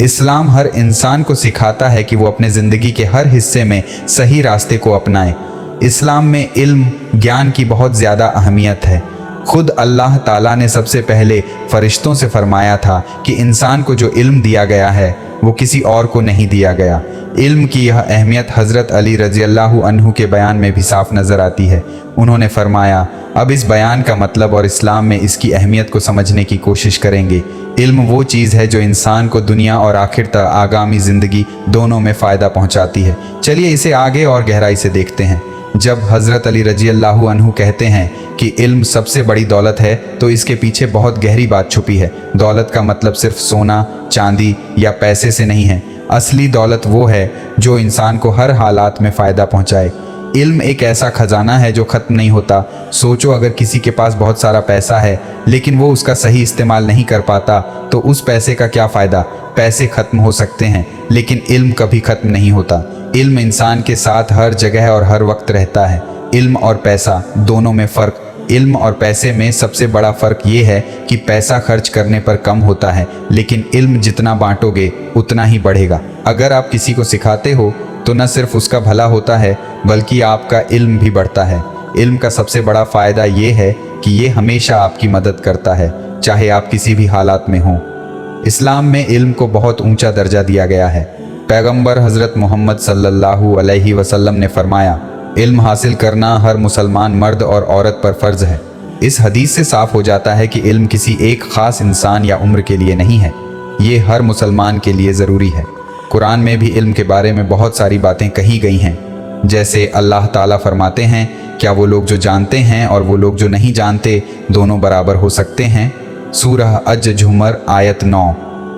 इस्लाम हर इंसान को सिखाता है कि वो अपने ज़िंदगी के हर हिस्से में सही रास्ते को अपनाए। इस्लाम में इल्म ज्ञान की बहुत ज़्यादा अहमियत है। खुद अल्लाह ताला ने सबसे पहले फरिश्तों से फरमाया था कि इंसान को जो इल्म दिया गया है वो किसी और को नहीं दिया गया। इल्म की यह अहमियत हज़रत अली रज़ी अल्लाहु अन्हु के बयान में भी साफ नज़र आती है। उन्होंने फरमाया, अब इस बयान का मतलब और इस्लाम में इसकी अहमियत को समझने की कोशिश करेंगे। इल्म वो चीज़ है जो इंसान को दुनिया और आखिर तक आगामी ज़िंदगी दोनों में फ़ायदा पहुंचाती है। चलिए इसे आगे और गहराई से देखते हैं। जब हज़रत अली रज़ी अल्लाहु अन्हु कहते हैं कि इल्म सबसे बड़ी दौलत है तो इसके पीछे बहुत गहरी बात छुपी है। दौलत का मतलब सिर्फ सोना, चांदी या पैसे से नहीं है। असली दौलत वो है जो इंसान को हर हालात में फ़ायदा पहुंचाए। इल्म एक ऐसा खजाना है जो ख़त्म नहीं होता। सोचो, अगर किसी के पास बहुत सारा पैसा है लेकिन वो उसका सही इस्तेमाल नहीं कर पाता तो उस पैसे का क्या फ़ायदा। पैसे ख़त्म हो सकते हैं लेकिन इल्म कभी ख़त्म नहीं होता। इल्म इंसान के साथ हर जगह और हर वक्त रहता है। इल्म और पैसा दोनों में फ़र्क। इल्म और पैसे में सबसे बड़ा फ़र्क ये है कि पैसा खर्च करने पर कम होता है लेकिन इल्म जितना बांटोगे उतना ही बढ़ेगा। अगर आप किसी को सिखाते हो तो न सिर्फ उसका भला होता है बल्कि आपका इल्म भी बढ़ता है। इल्म का सबसे बड़ा फ़ायदा ये है कि ये हमेशा आपकी मदद करता है, चाहे आप किसी भी हालात में हों। इस्लाम में इल्म को बहुत ऊंचा दर्जा दिया गया है। पैगंबर हज़रत मोहम्मद सल्लल्लाहु अलैहि वसल्लम ने फरमाया, इल्म हासिल करना हर मुसलमान मर्द और औरत पर फ़र्ज़ है। इस हदीस से साफ हो जाता है कि इल्म किसी एक ख़ास इंसान या उम्र के लिए नहीं है, ये हर मुसलमान के लिए ज़रूरी है। कुरान में भी इल्म के बारे में बहुत सारी बातें कही गई हैं। जैसे अल्लाह ताला फरमाते हैं, क्या वो लोग जो जानते हैं और वो लोग जो नहीं जानते दोनों बराबर हो सकते हैं। सूरह अज-झुमर आयत 9।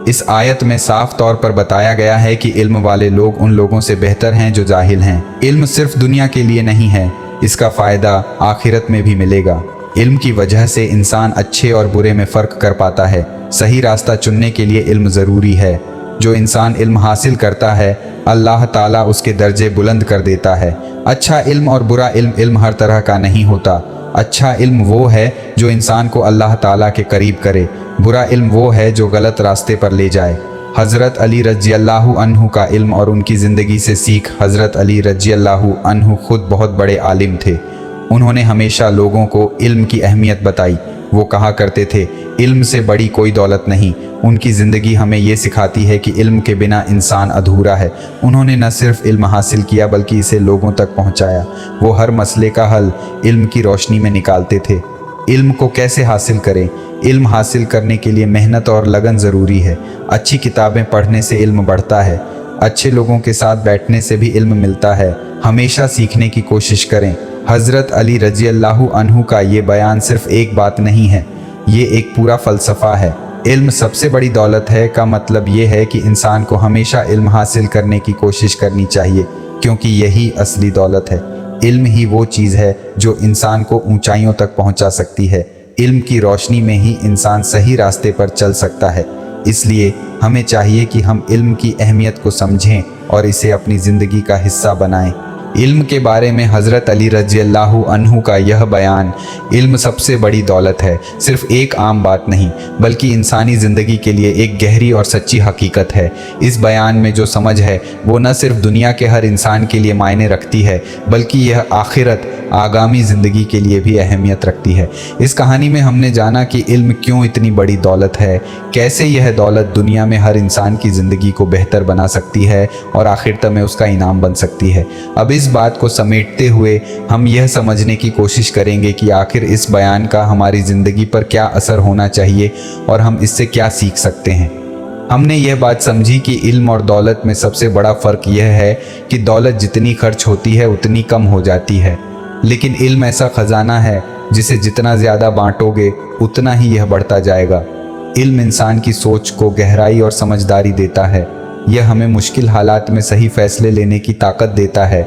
इस आयत में साफ तौर पर बताया गया है कि इल्म वाले लोग उन लोगों से बेहतर हैं जो जाहिल हैं। इल्म सिर्फ दुनिया के लिए नहीं है, इसका फ़ायदा आखिरत में भी मिलेगा। इल्म की वजह से इंसान अच्छे और बुरे में फ़र्क कर पाता है। सही रास्ता चुनने के लिए इल्म ज़रूरी है। जो इंसान इल्म हासिल करता है अल्लाह ताला उसके दर्जे बुलंद कर देता है। अच्छा इल्म और बुरा इल्म हर तरह का नहीं होता। अच्छा इल्म वो है जो इंसान को अल्लाह ताला के करीब करे। बुरा इल्म वो है जो गलत रास्ते पर ले जाए। हज़रत अली रज़ी अल्लाहु अन्हु का इल्म और उनकी ज़िंदगी से सीख। हज़रत अली रज़ी अल्लाहु अन्हु खुद बहुत बड़े आलिम थे। उन्होंने हमेशा लोगों को इल्म की अहमियत बताई। वो कहा करते थे, इल्म से बड़ी कोई दौलत नहीं। उनकी ज़िंदगी हमें ये सिखाती है कि इल्म के बिना इंसान अधूरा है। उन्होंने न सिर्फ इल्म हासिल किया बल्कि इसे लोगों तक पहुंचाया। वो हर मसले का हल इल्म की रोशनी में निकालते थे। इल्म को कैसे हासिल करें? इल्म हासिल करने के लिए मेहनत और लगन ज़रूरी है। अच्छी किताबें पढ़ने से इल्म बढ़ता है। अच्छे लोगों के साथ बैठने से भी इल्म मिलता है। हमेशा सीखने की कोशिश करें। हज़रत अली रज़ी अल्लाहु अन्हु का ये बयान सिर्फ एक बात नहीं है, ये एक पूरा फ़लसफ़ा है। इल्म सबसे बड़ी दौलत है का मतलब ये है कि इंसान को हमेशा इल्म हासिल करने की कोशिश करनी चाहिए, क्योंकि यही असली दौलत है। इल्म ही वो चीज़ है जो इंसान को ऊंचाइयों तक पहुंचा सकती है। इल्म की रोशनी में ही इंसान सही रास्ते पर चल सकता है। इसलिए हमें चाहिए कि हम इल्म की अहमियत को समझें और इसे अपनी ज़िंदगी का हिस्सा बनाएं। इल्म के बारे में हज़रत अली रज़ी अल्लाहु अन्हु का यह बयान, इल्म सबसे बड़ी दौलत है, सिर्फ एक आम बात नहीं बल्कि इंसानी ज़िंदगी के लिए एक गहरी और सच्ची हकीकत है। इस बयान में जो समझ है वो न सिर्फ दुनिया के हर इंसान के लिए मायने रखती है बल्कि यह आखिरत आगामी ज़िंदगी के लिए भी अहमियत रखती है। इस कहानी में हमने जाना कि इल्म क्यों इतनी बड़ी दौलत है, कैसे यह दौलत दुनिया में हर इंसान की ज़िंदगी को बेहतर बना सकती है और आखिरत में उसका इनाम बन सकती है। अब इस बात को समेटते हुए हम यह समझने की कोशिश करेंगे कि आखिर इस बयान का हमारी ज़िंदगी पर क्या असर होना चाहिए और हम इससे क्या सीख सकते हैं। हमने यह बात समझी कि इल्म और दौलत में सबसे बड़ा फ़र्क यह है कि दौलत जितनी खर्च होती है उतनी कम हो जाती है, लेकिन इल्म ऐसा ख़जाना है जिसे जितना ज़्यादा बांटोगे उतना ही यह बढ़ता जाएगा। इल्म इंसान की सोच को गहराई और समझदारी देता है। यह हमें मुश्किल हालात में सही फ़ैसले लेने की ताकत देता है।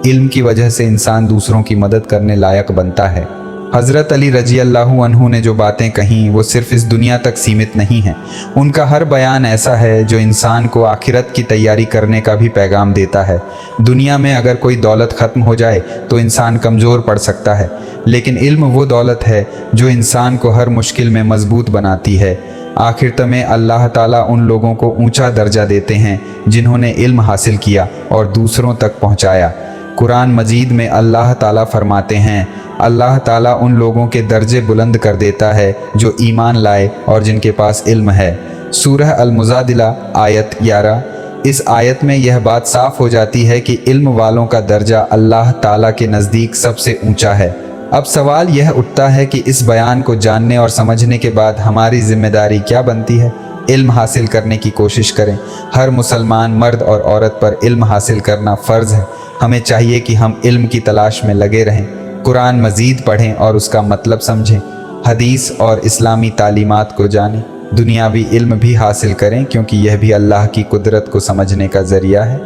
इल्म की वजह से इंसान दूसरों की मदद करने लायक बनता है। हज़रत अली रज़ी अल्लाहु अन्हु ने जो बातें कहीं वो सिर्फ इस दुनिया तक सीमित नहीं हैं। उनका हर बयान ऐसा है जो इंसान को आखिरत की तैयारी करने का भी पैगाम देता है। दुनिया में अगर कोई दौलत ख़त्म हो जाए तो इंसान कमज़ोर पड़ सकता है, लेकिन इल्म वो दौलत है जो इंसान को हर मुश्किल में मजबूत बनाती है। आखिरत में अल्लाह ताला उन लोगों को ऊंचा दर्जा देते हैं जिन्होंने इल्म हासिल किया और दूसरों तक पहुंचाया। कुरान मजीद में अल्लाह ताला फरमाते हैं, अल्लाह ताला उन लोगों के दर्जे बुलंद कर देता है जो ईमान लाए और जिनके पास इल्म है। सूरह अल-मुजादिला आयत 11। इस आयत में यह बात साफ हो जाती है कि इल्म वालों का दर्जा अल्लाह ताला के नज़दीक सबसे ऊंचा है। अब सवाल यह उठता है कि इस बयान को जानने और समझने के बाद हमारी जिम्मेदारी क्या बनती है? इल्म हासिल करने की कोशिश करें। हर मुसलमान मर्द और औरत पर इल्म हासिल करना फ़र्ज़ है। हमें चाहिए कि हम इल्म की तलाश में लगे रहें, कुरान मजीद पढ़ें और उसका मतलब समझें, हदीस और इस्लामी तालीमात को जानें, दुनियावी इल्म भी हासिल करें क्योंकि यह भी अल्लाह की कुदरत को समझने का ज़रिया है।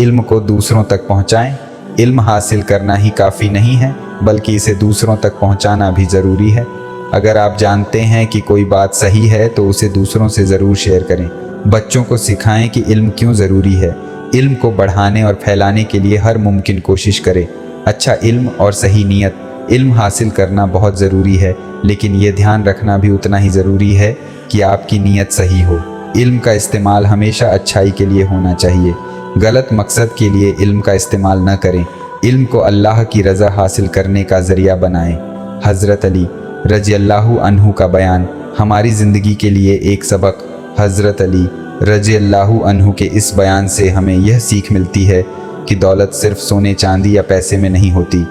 इल्म को दूसरों तक पहुँचाएँ। इल्म हासिल करना ही काफ़ी नहीं है बल्कि इसे दूसरों तक पहुँचाना भी ज़रूरी है। अगर आप जानते हैं कि कोई बात सही है तो उसे दूसरों से ज़रूर शेयर करें। बच्चों को सिखाएं कि इल्म क्यों ज़रूरी है। इल्म को बढ़ाने और फैलाने के लिए हर मुमकिन कोशिश करें। अच्छा इल्म और सही नीयत। इल्म हासिल करना बहुत ज़रूरी है लेकिन ये ध्यान रखना भी उतना ही ज़रूरी है कि आपकी नीयत सही हो। इल्म का इस्तेमाल हमेशा अच्छाई के लिए होना चाहिए। गलत मकसद के लिए इल्म का इस्तेमाल न करें। इल्म को अल्लाह की रज़ा हासिल करने का ज़रिया बनाएं। हज़रत अली रज़ी अल्लाहु अन्हु का बयान हमारी ज़िंदगी के लिए एक सबक। हज़रत अली रज़ी अल्लाहु अन्हु के इस बयान से हमें यह सीख मिलती है कि दौलत सिर्फ सोने चांदी या पैसे में नहीं होती।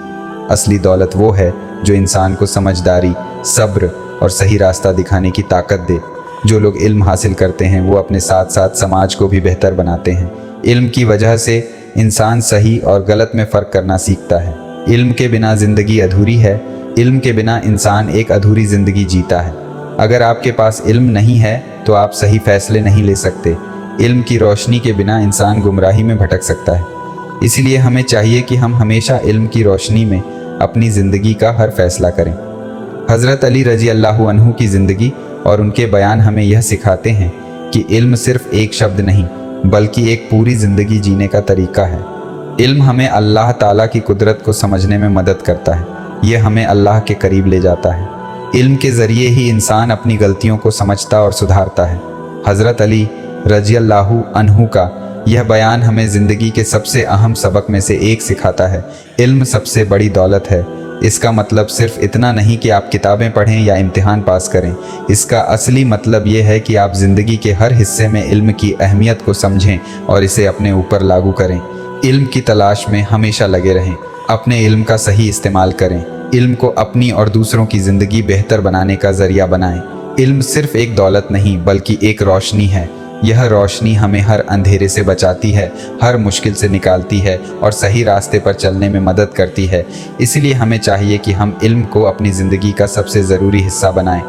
असली दौलत वो है जो इंसान को समझदारी, सब्र और सही रास्ता दिखाने की ताकत दे। जो लोग इल्म हासिल करते हैं वो अपने साथ साथ समाज को भी बेहतर बनाते हैं। इल्म की वजह से इंसान सही और गलत में फ़र्क करना सीखता है। इल्म के बिना ज़िंदगी अधूरी है। इल्म के बिना इंसान एक अधूरी ज़िंदगी जीता है। अगर आपके पास इल्म नहीं है तो आप सही फैसले नहीं ले सकते। इल्म की रोशनी के बिना इंसान गुमराही में भटक सकता है। इसलिए हमें चाहिए कि हम हमेशा इल्म की रोशनी में अपनी ज़िंदगी का हर फैसला करें। हज़रत अली रज़ी अल्लाहु अन्हु की ज़िंदगी और उनके बयान हमें यह सिखाते हैं कि इल्म सिर्फ एक शब्द नहीं बल्कि एक पूरी ज़िंदगी जीने का तरीका है। इल्म हमें अल्लाह ताला की कुदरत को समझने में मदद करता है। यह हमें अल्लाह के करीब ले जाता है। इल्म के ज़रिए ही इंसान अपनी गलतियों को समझता और सुधारता है। हज़रत अली रज़ी अल्लाहु अन्हु का यह बयान हमें ज़िंदगी के सबसे अहम सबक में से एक सिखाता है। इल्म सबसे बड़ी दौलत है। इसका मतलब सिर्फ इतना नहीं कि आप किताबें पढ़ें या इम्तिहान पास करें। इसका असली मतलब ये है कि आप ज़िंदगी के हर हिस्से में इल्म की अहमियत को समझें और इसे अपने ऊपर लागू करें। इल्म की तलाश में हमेशा लगे रहें। अपने इल्म का सही इस्तेमाल करें। इल्म को अपनी और दूसरों की ज़िंदगी बेहतर बनाने का ज़रिया बनाएं। इल्म सिर्फ एक दौलत नहीं बल्कि एक रोशनी है। यह रोशनी हमें हर अंधेरे से बचाती है, हर मुश्किल से निकालती है और सही रास्ते पर चलने में मदद करती है। इसलिए हमें चाहिए कि हम इल्म को अपनी ज़िंदगी का सबसे ज़रूरी हिस्सा बनाएं।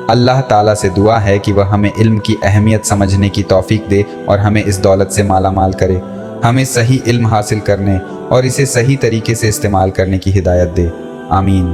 अल्लाह ताला से दुआ है कि वह हमें इल्म की अहमियत समझने की तौफीक दे और हमें इस दौलत से माला माल करे। हमें सही इल्म हासिल करने और इसे सही तरीके से इस्तेमाल करने की हिदायत दे। आमीन।